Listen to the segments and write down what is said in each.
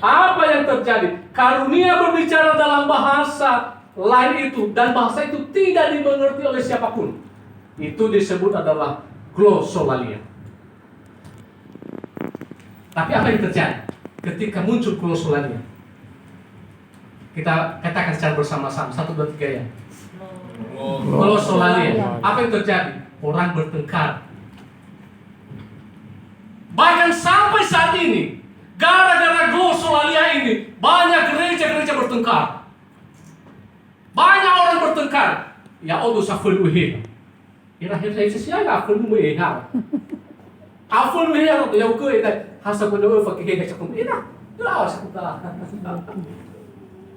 Apa yang terjadi? Karunia berbicara dalam bahasa lain itu, dan bahasa itu tidak dimengerti oleh siapapun. Itu disebut adalah glosolalia. Tapi apa yang terjadi ketika muncul glosolalia? Kita katakan secara bersama-sama, 1, 2, 3 ya. Glosolalia. Apa yang terjadi? Orang bertengkar. Bahkan sampai saat ini, gara-gara glosolalia ini, banyak gereja-gereja bertengkar. Banyak orang bertengkar. Ya Allah, safunuhi. Ira-ira siya funuhi ha. Afunuhi ya ya ko ita hasa ko no fakih sa kumina. Lawas sa kuta.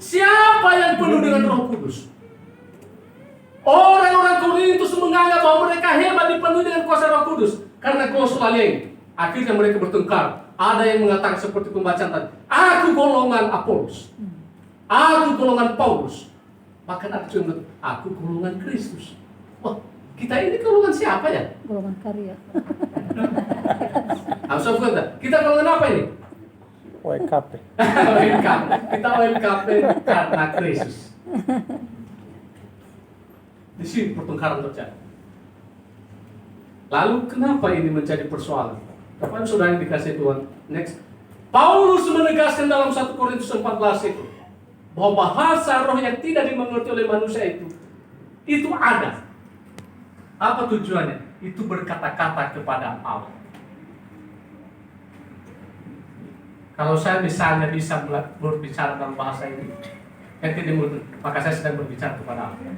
Siapa yang penuh dengan Roh Kudus? Orang-orang Korintus menganggap bahwa mereka hebat dipenuhi dengan kuasa Roh Kudus karena glosolalia ini. Akhirnya mereka bertengkar. Ada yang mengatakan seperti pembacaan tadi, aku golongan Apolos, aku golongan Paulus. Bahkan ada yang mengatakan, aku golongan Kristus. Wah, kita ini golongan siapa ya? Golongan karya. Kita golongan apa ini? WKP. Kita WKP karena Kristus. Di sini pertengkaran terjadi. Lalu kenapa ini menjadi persoalan? Bapak dan Saudara yang dikasihi Tuhan. Next. Paulus menegaskan dalam 1 Korintus 14 itu bahwa bahasa roh yang tidak dimengerti oleh manusia itu ada. Apa tujuannya? Itu berkata-kata kepada Allah. Kalau saya misalnya bisa berbicara dalam bahasa ini yang tidak dimengerti, maka saya sedang berbicara kepada Allah.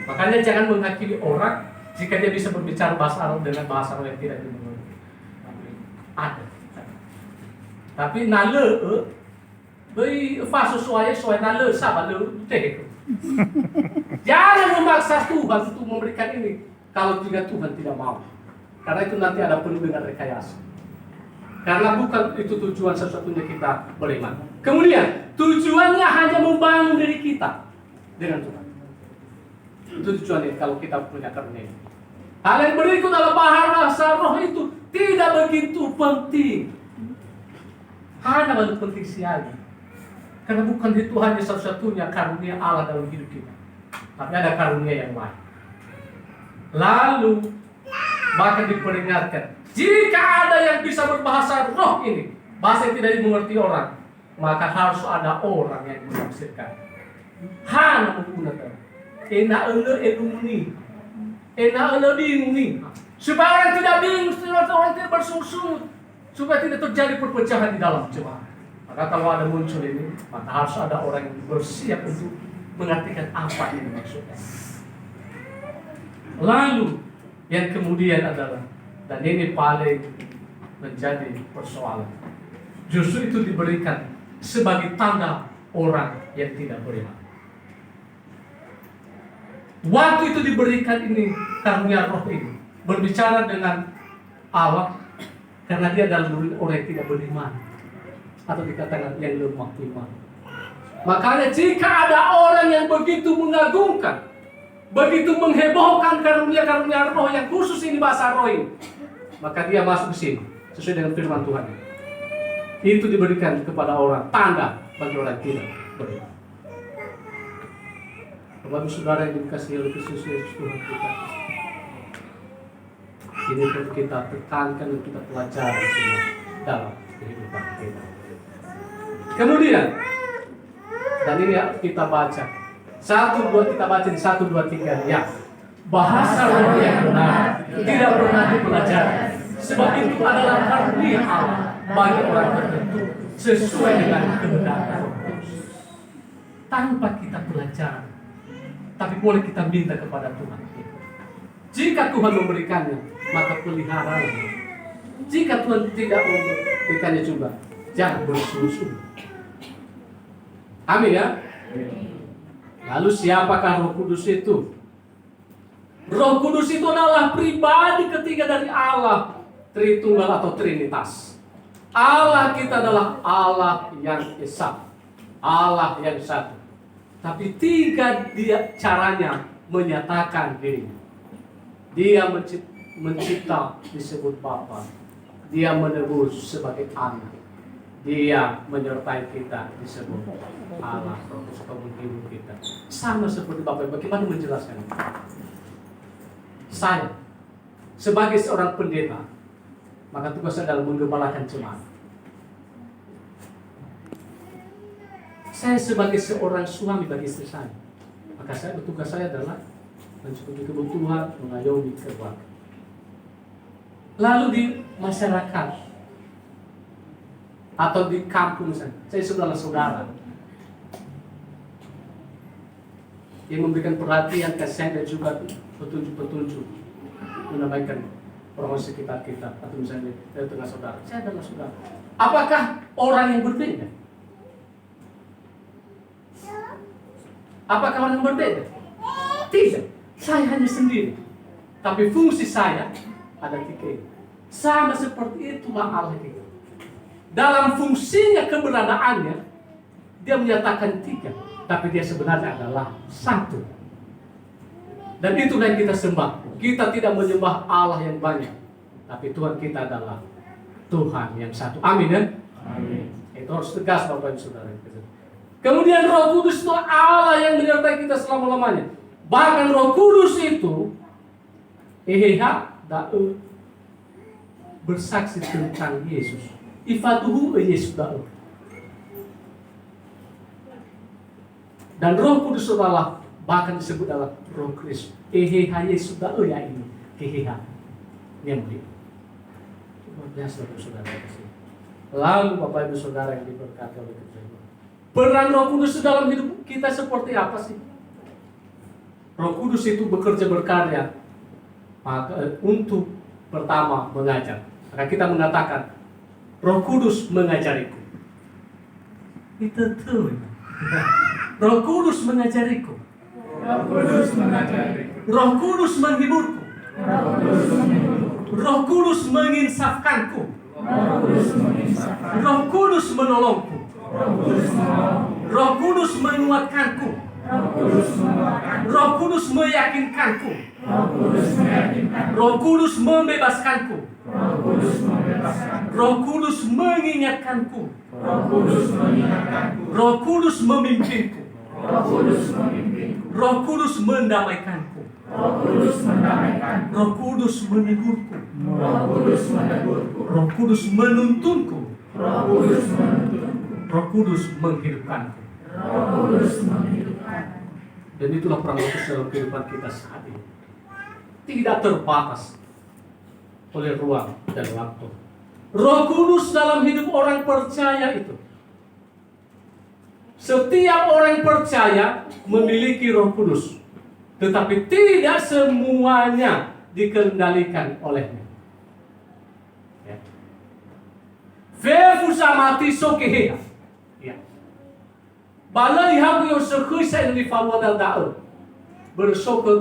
Makanya jangan menghakimi orang jika dia bisa berbicara bahasa Arab dengan bahasa roh yang tidak dimengerti. Ada. Tapi nale beri fase suai nale sabar le teh. Jangan memaksa Tuhan untuk memberikan ini kalau tidak Tuhan tidak mau. Karena itu nanti ada penuh dengan rekayasa. Karena bukan itu tujuan satu-satunya kita beriman. Kemudian tujuannya hanya membangun diri kita dengan Tuhan. Itu tujuannya kalau kita punya karunia. Hal yang berikut adalah bahasa roh itu tidak begitu penting. Hanya begitu penting sekali. Karena bukan itu hanya satu-satunya karunia Allah dalam hidup kita. Tapi ada karunia yang lain. Lalu bahkan diperingatkan, jika ada yang bisa berbahasa roh ini, bahasa yang tidak dimengerti orang, maka harus ada orang yang menafsirkan. Hanya menggunakan ena elumni, ena eludini, supaya orang tidak bingung, supaya orang tidak bersungut-sungut, supaya tidak terjadi perpecahan di dalam jemaat. Maka kalau ada muncul ini, maka harus ada orang yang bersiap untuk mengartikan apa ini maksudnya. Lalu yang kemudian adalah, dan ini paling menjadi persoalan, justru itu diberikan sebagai tanda orang yang tidak beriman. Waktu itu diberikan ini karunia roh ini berbicara dengan Allah karena dia adalah orang yang tidak beriman atau dikatakan yang lemah iman. Makanya jika ada orang yang begitu mengagungkan, begitu menghebohkan karunia-karunia roh yang khusus ini bahasa roh ini, maka dia masuk ke sini sesuai dengan firman Tuhan. Itu diberikan kepada orang tanda bagi orang yang tidak beriman. Bapak Saudara yang dikasihi oleh Kristus Yesus Tuhan kita, ini perlu kita tekankan dan kita pelajari semua dalam kehidupan kita. Kemudian, dan ini kita baca 1-2, kita baca di 1-2-3 ya. Bahasa roh yang benar tidak pernah dipelajari, sebab itu adalah karunia Allah bagi orang tertentu sesuai dengan kehendak Roh Kudus. Tanpa kita pelajari, tapi boleh kita minta kepada Tuhan. Jika Tuhan memberikannya, maka peliharalah. Jika Tuhan tidak memberikannya juga, jangan bersungguh-sungguh. Amin ya. Lalu siapakah Roh Kudus itu? Roh Kudus itu adalah pribadi ketiga dari Allah, Tritunggal atau Trinitas. Allah kita adalah Allah yang esa, Allah yang satu. Tapi tiga dia caranya menyatakan dirinya. Dia mencipta disebut Bapa. Dia menebus sebagai anak. Dia menyertai kita disebut Allah, Roh Kudus menghibur kita. Sama seperti Bapak, bagaimana menjelaskan? Saya sebagai seorang pendeta, maka tugas saya adalah menggembalakan jemaat. Saya sebagai seorang suami bagi istri saya, maka tugas saya adalah mencukupi kebutuhan, mengayomi keluarga. Lalu di masyarakat atau di kampung saya saudara-saudara yang memberikan perhatian, kasih dan juga petunjuk-petunjuk menambahkan orang sekitar kita, atau misalnya dari tengah saudara. Saya adalah saudara. Apakah orang yang berbeda? Apakah orang yang berbeda? Tidak. Saya hanya sendiri. Tapi fungsi saya ada 3. Sama seperti itulah Allah kita. Dalam fungsinya keberadaannya, dia menyatakan 3. Tapi dia sebenarnya adalah 1. Dan itulah yang kita sembah. Kita tidak menyembah Allah yang banyak, tapi Tuhan kita adalah Tuhan yang 1. Amin ya? Amin. Itu harus tegas Bapak Ibu Saudara. Kemudian Roh Kudus itu Allah yang menyertai kita selama-lamanya. Bahkan Roh Kudus itu bersaksi tentang Yesus. Ifatuhu Yesus da'u. Dan Roh Kudus adalah bahkan disebut adalah Roh Kristus. Yesus da'u ya ini. Yang mulia. Luar biasa Bapak Saudara. Lalu Bapak Ibu Saudara yang diberkati oleh Tuhan. Peran Roh Kudus dalam hidup kita seperti apa sih? Roh Kudus itu bekerja berkarya untuk pertama mengajar. Maka kita mengatakan Roh Kudus mengajariku. Itu tuh. Roh Kudus mengajariku. Roh Kudus mengajariku. Roh Kudus menghiburku. Roh Kudus menghiburku. Roh Kudus menginsafkanku. Roh Kudus menginsafkanku. Roh Kudus menolongku. Roh Kudus menolongku. Roh Kudus menguatkanku. Roh Kudus menguatkanku. Roh Kudus meyakinkanku. Roh Kudus meyakinkanku. Roh Kudus membebaskanku. Roh Kudus membebaskanku. Roh Kudus mengingatkanku. Roh Kudus mengingatkanku. Roh Kudus memimpinku. Roh Kudus memimpinku. Roh Kudus mendamaikanku. Roh Kudus mendamaikanku. Roh Kudus menegurku. Roh Kudus menegurku. Roh Kudus menuntunku. Roh Kudus menuntunku. Roh Kudus menghidupkanku. Roh Kudus menghidupkanku. Dan itulah peran Roh Kudus dalam kehidupan kita saat ini. Tidak terbatas oleh ruang dan waktu. Roh Kudus dalam hidup orang percaya itu. Setiap orang percaya memiliki Roh Kudus, tetapi tidak semuanya dikendalikan olehnya. Vefusamati sokeheha. Ya. Balai habu yang sekhuisa yang difawadal da'u. Bersyukur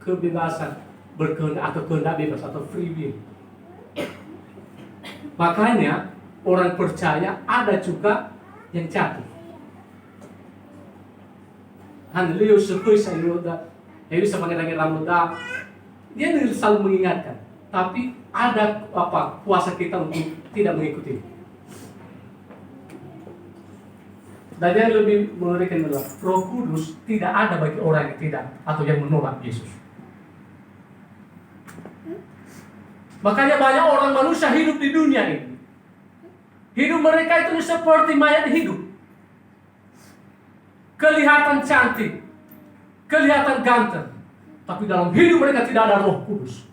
kebebasan, berkehendak atau kehendak bebas atau free will. Makanya orang percaya ada juga yang jatuh. Hanliu sekhuisa yoda. Jadi sebagai rambut dah, dia selalu mengingatkan. Tapi ada kuasa kita untuk tidak mengikuti. Dan yang lebih mengerikan adalah Roh Kudus tidak ada bagi orang yang tidak atau yang menolak Yesus. Makanya banyak orang manusia hidup di dunia ini. Hidup mereka itu seperti mayat hidup. Kelihatan cantik, kelihatan ganteng, tapi dalam hidup mereka tidak ada Roh Kudus.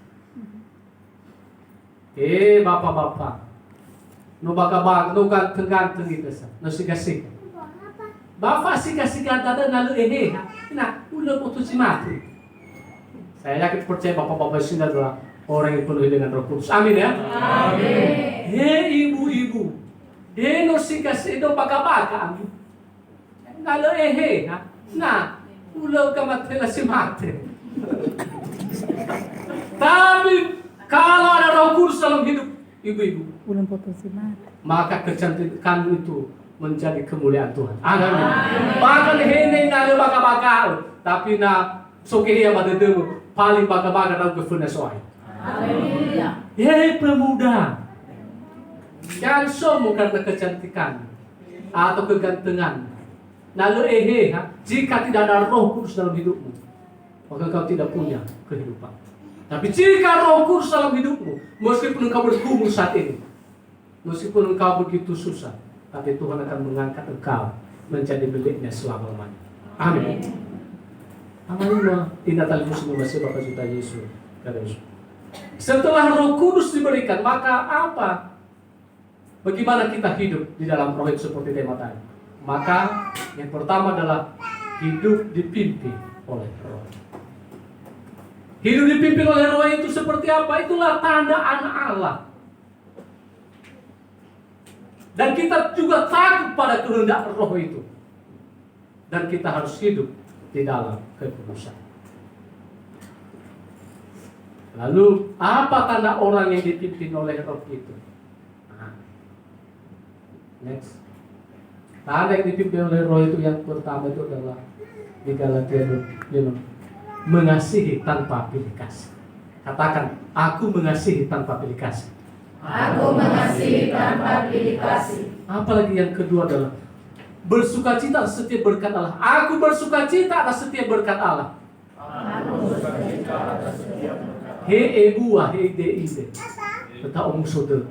Bapak-bapak, no bagabag, no ganteng gitu sah, no sigasig. Bapak sigasig ada nalu nah udah putus si mati. Saya yakin percaya bapak-bapak sini adalah orang yang penuh dengan Roh Kudus. Amin ya. Amin. Ibu-ibu, no sigasig do bagabag amin. Nalu nah udah kamatela si mati. Tapi kalau ada Roh Kudus dalam hidup ibu-ibu, maka kecantikan itu menjadi kemuliaan Tuhan. Amin. Bahkan heneng na baka-baka, tapi na sokehiya madedemu paling baka-baka dalam kefunasoy. Haleluya. Hei pemuda, Jangan sombong karena kecantikan atau kegantengan. Lalu jika tidak ada Roh Kudus dalam hidupmu, maka kau tidak punya kehidupan. Tapi jika Roh Kudus dalam hidupmu, meskipun engkau bergumul saat ini, meskipun engkau begitu susah, tapi Tuhan akan mengangkat engkau menjadi miliknya selama-lamanya. Amin. Amin. Tidak tahu semua masih Bapak Juta Yesus. Setelah Roh Kudus diberikan, maka apa? Bagaimana kita hidup di dalam Roh itu seperti tema tadi? Maka yang pertama adalah hidup dipimpin oleh Roh. Hidup dipimpin oleh Roh itu seperti apa? Itulah tanda anak Allah. Dan kita juga takut pada kehendak Roh itu. Dan kita harus hidup di dalam kekudusan. Lalu apa tanda orang yang dipimpin oleh Roh itu? Next. Tanda yang dipimpin oleh Roh itu yang pertama itu adalah di Galatia 5, mengasihi tanpa pilih kasih. Katakan, aku mengasihi tanpa pilih kasih. Aku mengasihi tanpa pilih kasih. Apalagi yang kedua adalah bersukacita atas setiap berkat Allah. Aku bersukacita atas setiap berkat Allah. Aku bersukacita atas setiap berkat Allah. He ebua, he deide. Tetap omong saudara.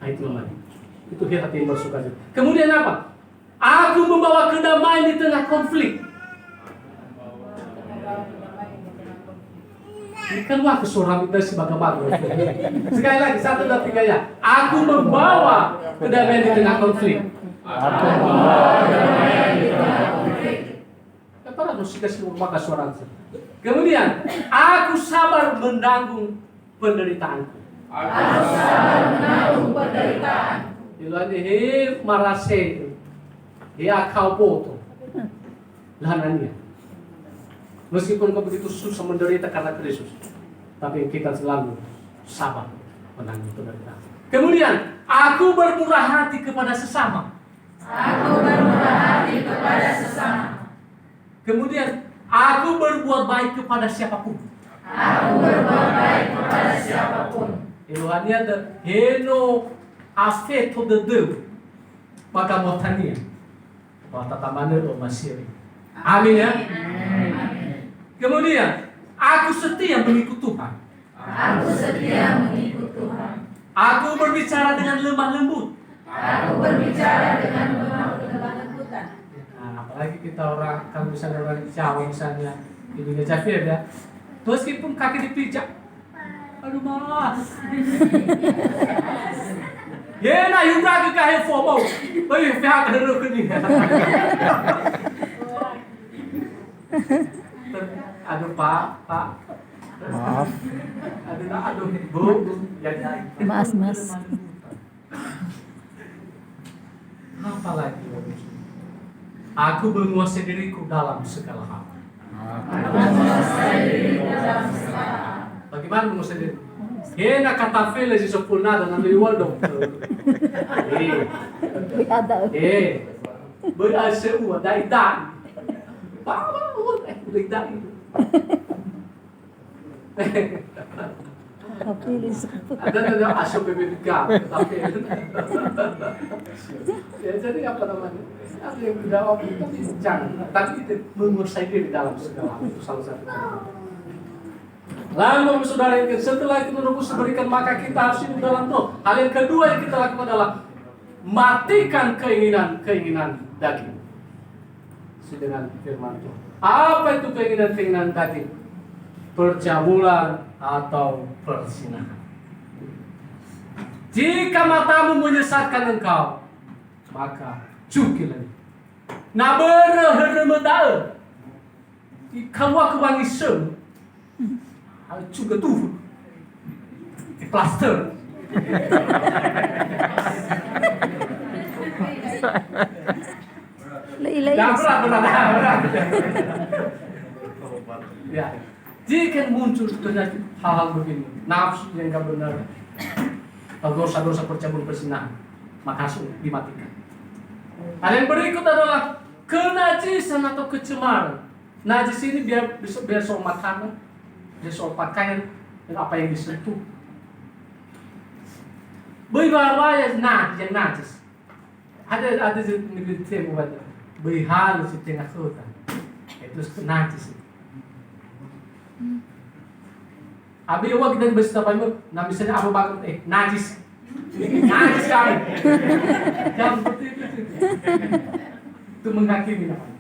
Itu namanya. Itu hati yang bersukacita. Kemudian apa? Aku membawa kedamaian di tengah konflik. Ini kan waktu seorang itu sebagai baru. Sekali lagi, 1, 2, 3 ya. Aku membawa kedamaian di tengah konflik. Aku membawa kedamaian di tengah konflik. Apa harus kasih maka suara. Kemudian, aku sabar menanggung penderitaanku. Aku sabar menanggung penderitaan. Ilani he marase. Dia kau boto. Lahanannya. Meskipun kau begitu susah menderita karena Kristus, tapi kita selalu sabar menanggung penderitaan. Kemudian, aku bermurah hati kepada sesama. Aku bermurah hati kepada sesama. Kemudian, aku berbuat baik kepada siapapun. Aku berbuat baik kepada siapapun. Iluhannya ada heno afeto de Deus. Maka motania. Tatamane do masiri. Amin ya. Kemudian, aku setia mengikut Tuhan. Aku setia mengikut Tuhan. Aku berbicara dengan lemah lembut. Aku berbicara dengan lemah lembutan. Nah, apalagi kita orang, kalau misalnya orang Jawa misalnya, ibunya Jafir ya, meskipun kaki dipijak, aduh mas. Ya, nah yung lagi kahit FOMO, pihak kedua ni. Aduh pak. Maaf. Aduh bu, jadi. Mas. Apa lagi? Aku menguasai diriku dalam segala hal. Aku menguasai diriku dalam segala hal. Bagaimana menguasai diri? Kena kata fele si sempurna dan liwal dong. Berasa uang dari dan. Udah dan. Ada asal BBK, tapi ya jadi apa namanya? Ada yang menjawab jangan, tapi itu menguasai diri dalam segala hal itu salah satu. Lalu saudara, setelah itu Roh Kudus diberikan, maka kita harus hidup dalam Roh. Hal yang kedua yang kita lakukan adalah matikan keinginan daging. Dengan firman Tuhan. Apa itu keinginan daging? Percabulan atau perzinahan. Jika matamu menyesatkan engkau, maka cukilah. Na berhemedal. Ikawa kewangi sem. Juga tuh plaster. Berat. Ya, jika muncul terjadi hal-hal begini, nafsu yang gak benar, atau dosa-dosa percabulan perzinahan, maka langsung dimatikan. Hal yang berikut adalah kenajisan atau kecemaran. Najis ini biar soal makanan, biar soal pakaian, dan apa yang disentuh. Berbahaya najis yang najis. Ada negeri yang buat halus di tengah kota. Itu najis. Abi awak dan bersetapa itu, nah misalnya apa bakal najis. Najis kami. Jangan seperti itu. Itu menghakimi namanya.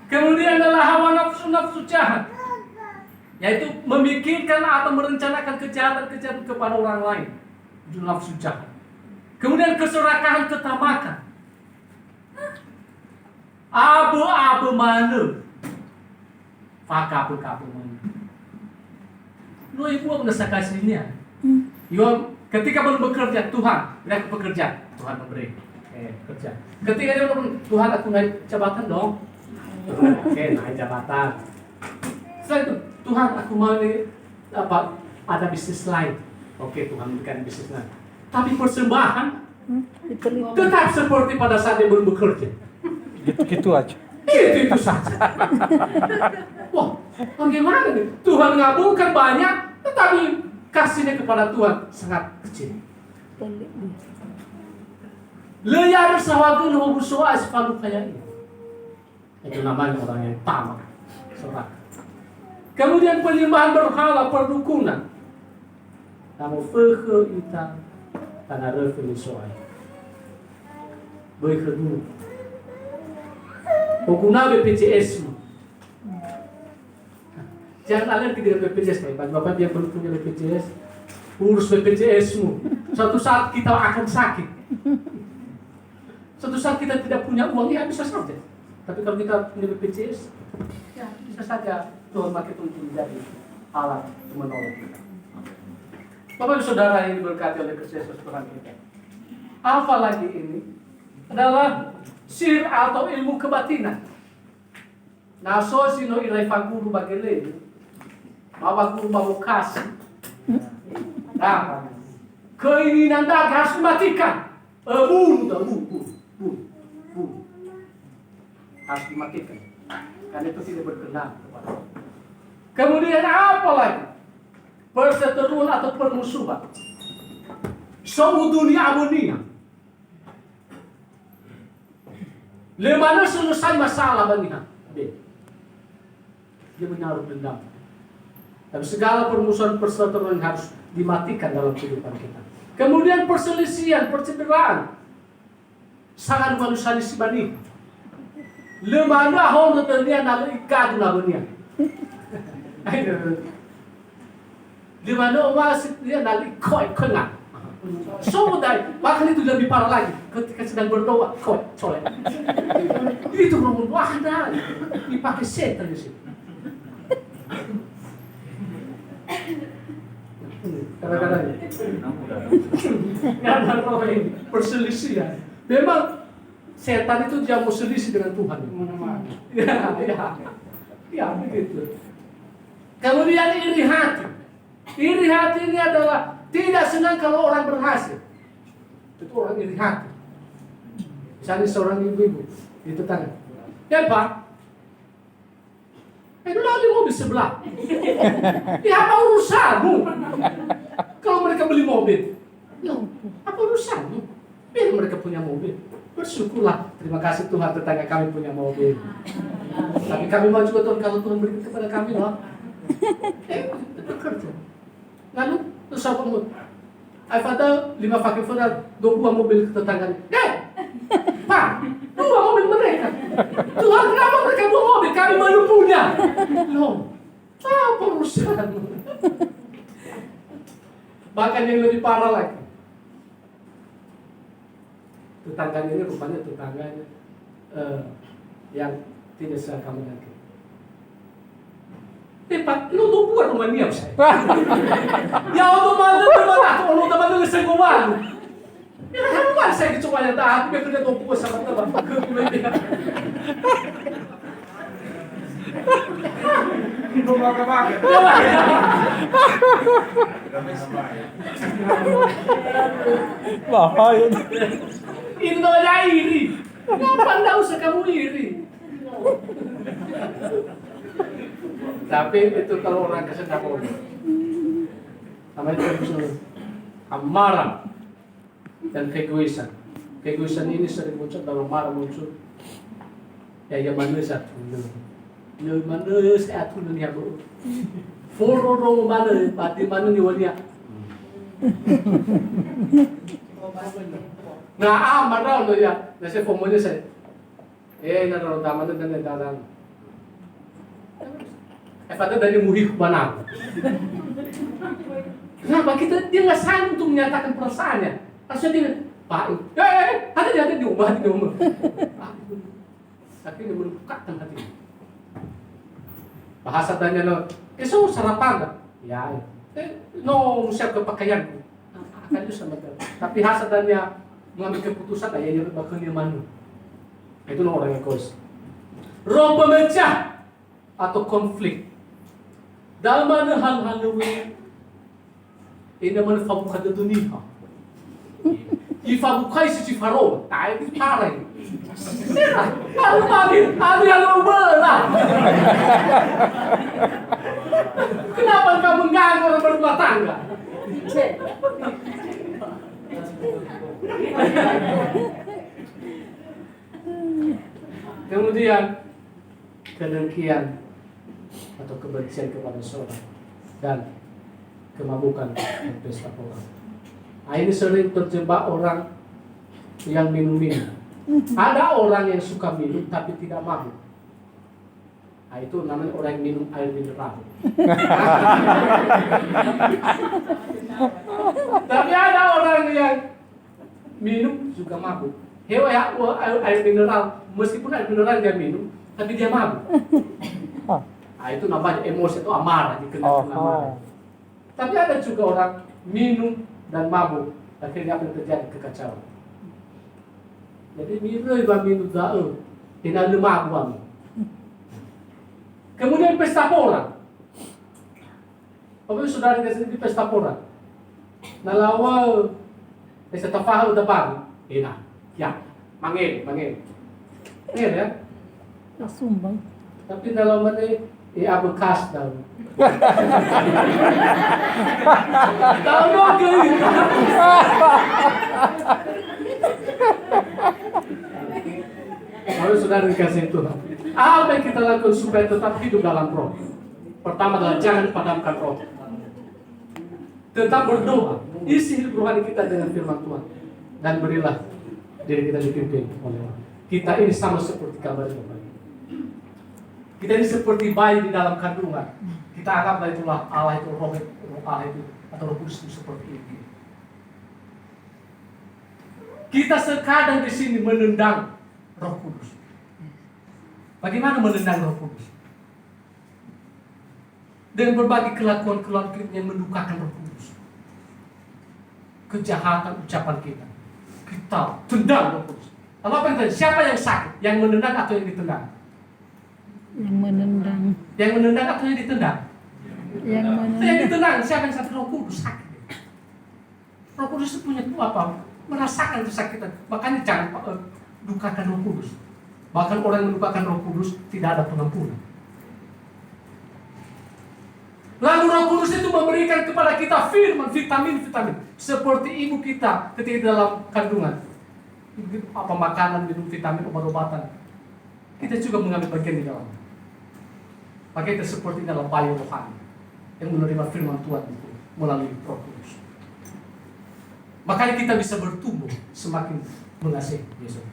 Kemudian adalah hawa nafsu jahat, yaitu memikirkan atau merencanakan kejahatan-kejahatan kepada orang lain. Itu nafsu jahat. Kemudian keserakahan ketamakan. Abu mana? Fakapu mana? Lu ibu mendesak kasihnya. Yo, ketika belum bekerja, Tuhan, mereka bekerja, Tuhan memberi. Kerja. Ketika dia bilang, Tuhan aku naik jabatan dong. Oke, naik jabatan. Setelah itu, Tuhan aku mau ada bisnis lain. Oke, Tuhan berikan bisnis lain. Tapi persembahan tetap seperti pada saat dia belum bekerja. Gitu aja. Itu saja. Wah, bagaimana nih? Tuhan ngabulkan banyak, tetapi kasihnya kepada Tuhan sangat kecil. Leyar sawagun hobu soa sepalu kayak ini. Itu namanya orang yang tamak, serak. Kemudian penyembahan berhala, perdukunan. Kamu feke ita tanah refe soai. Baik kedua. Pokoknya BPJS. Jangan alergi dengan BPJS nih, bapak dia belum punya BPJS, urus BPJS-mu. Suatu saat kita akan sakit. Suatu saat kita tidak punya uang, ya bisa saja. Tapi kalau kita punya BPJS, ya bisa saja Tuhan pakai itu untuk menjadi alat untuk menolong kita. Bapak dan saudara yang diberkati oleh Kristus Tuhan kita. Apa lagi ini? Adalah sihir atau ilmu kebatinan. Naso sino ilai faguru bagele. Bawa guru bawa kasih. Nah, keinginan dah harus dimatikan. Bunuh. Harus dimatikan. Karena itu tidak berkenan kepada Allah. Kemudian apa lagi? Perseteruan atau permusuhan. Semua amonia. Lemana selesai masalah banihan. Dia menaruh dendam. Dan segala permusuhan perseteruan harus dimatikan dalam kehidupan kita. Kemudian perselisihan, percederaan. Sangat manusia di sibani. Lemana honda ternia nalu ikadu nabunia. Di mana masih dia nalu koi kena. Sodai, bahkan itu lebih parah lagi. Ketika sedang berdoa, koi soleh. Itu ngomong wahda, dipakai setan di situ. Kadang-kadang perselisihan. Memang setan itu dia mau selisih dengan Tuhan. Ya, begitu. Kemudian iri hati. Iri hati ini adalah tidak senang kalau orang berhasil. Itu orang iri hati. Misalnya seorang ibu-ibu di tetangga. Ya Pak, dulu ada mobil sebelah. Ya apa urusanmu? Kalau mereka beli mobil, apa urusanmu? Biar mereka punya mobil. Bersyukurlah. Terima kasih Tuhan tetangga kami punya mobil. Tapi kami mau juga Tuhan kalau Tuhan beri kepada kami loh. Bekerja. Lalu terus apa mau? Ada 5 fakir federal 2 mobil tetangganya. Pak, 2 mobil mereka. Tuhan kenapa mereka 2 mobil? Kami baru punya. Loh, apa urusanmu? Bahkan yang lebih parah lagi. Tetangganya ini rupanya tetangganya yang tidak seagama lagi. Pak, lu tuh buat rumah dia, saya. Ya otomatis aku lu teman lu seguan. Ya kan saya kecuali dah, tapi kerja tuh buat sama teman. Itu bagaimana? Bahaya. Itu aja iri. Kenapa enggak usah kamu iri? Tapi itu kalau orang kesendak mobil. Namanya permusuhan. amarah, dan keegoisan. Keegoisan ini sering muncul dalam marah muncul. Ya mana satu, ya mana satu ni aku. Foro mana, pati mana ni walia. Nah, marah lo ya, nasi formulir saya. Naro daman dan dalan. Pada dari muhik banang. Kenapa dia nggak sanggup untuk menyatakan perasaannya? Harusnya dia, Pak, ada di rumah. Akhirnya melukakkan hati. Bahasa tanya lo, so sarapan nggak? Ya, no siap ke pakaianku. Akan itu sama dia. Tapi hasadannya mengambil keputusan, ya dia bakal dia manu. Itu orang yang egois. Roh pemecah atau konflik. Dalam mana hal-hal ini mana fabukat dunia. Ifabukai si Faro, tak itu parah. Kalau abi yang belah. Kenapa kamu mengganggu orang berumah tangga? Kemudian kedengkian atau kebencian kepada seorang dan kemabukan dan pesta pora. Ini sering terjebak orang yang minum-minum. Ada orang yang suka minum tapi tidak mabuk. Itu namanya orang yang minum air mineral. Tapi ada orang yang minum juga mabuk. Air mineral, meskipun air mineral dia minum, tapi dia mabuk. Itu namanya emosi itu amarah, dikenal amarah. Tapi ada juga orang minum dan mabuk, akhirnya akan terjadi kekacauan. Jadi minum zau, tidak ada mabuk. Kemudian pesta pora. Apabila saudara di sini pesta pora, nalawa pesta tafahul depan, ya, mangil ya. Sumbang. Tapi dalam ini bekas dalam. Tahu dong Lalu saudara dikasih Tuhan. Apa yang kita lakukan supaya tetap hidup dalam roh? Pertama adalah jangan padamkan roh. Tetap berdoa. Isi hidup rohani kita dengan firman Tuhan. Dan berilah diri kita dipimpin oleh Allah. Kita ini sama seperti kabar bayi. Kita ini seperti bayi di dalam kandungan. Kita anggaplah itulah Allah itu roh Allah itu atau Roh Kudus itu seperti ini. Kita sekadang di sini menendang Roh Kudus. Bagaimana menendang Roh Kudus? Dengan berbagai kelakuan-kelakuan yang mendukakan Roh Kudus. Kejahatan ucapan kita. Kita tendang Roh Kudus. Lalu apa yang terjadi? Siapa yang sakit? Yang menendang atau yang ditendang? Yang menendang. Yang menendang atau yang ditendang? Yang menendang. Yang ditendang. Siapa yang sakit? Roh Kudus sakit. Roh Kudus itu punya apa? Merasakan kesakitan. Makanya jangan dukakan Roh Kudus. Bahkan orang yang mendukakan Roh Kudus tidak ada pengampunan. Lalu Roh Kudus itu memberikan kepada kita firman, vitamin. Seperti ibu kita ketika dalam kandungan. Apa makanan, minum vitamin, obat-obatan. Kita juga mengambil bagian di dalam. Maka kita seperti dalam bayi rohani yang menerima firman Tuhan itu melalui Roh Kudus. Makanya kita bisa bertumbuh semakin mengasihi Yesus.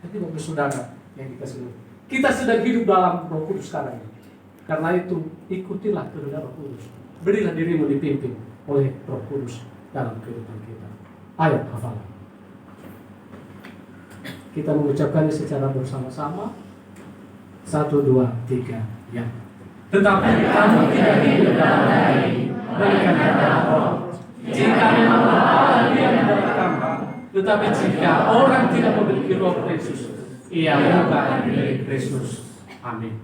Jadi Bapak Saudara yang dikasihi, kita sedang hidup dalam Roh Kudus sekarang ini. Karena itu ikutilah kehendak Roh Kudus. Berilah dirimu dipimpin oleh Roh Kudus dalam kehidupan kita. Ayat hafalan. Kita mengucapkannya secara bersama-sama. 1, 2, 3, ya. Tetapi kamu tidak hidup dalam daging, melainkan dalam Roh. Jika memang Allah yang bertambah, tetapi jika orang tidak memiliki Roh Kristus, ia bukan milik Kristus. Amin.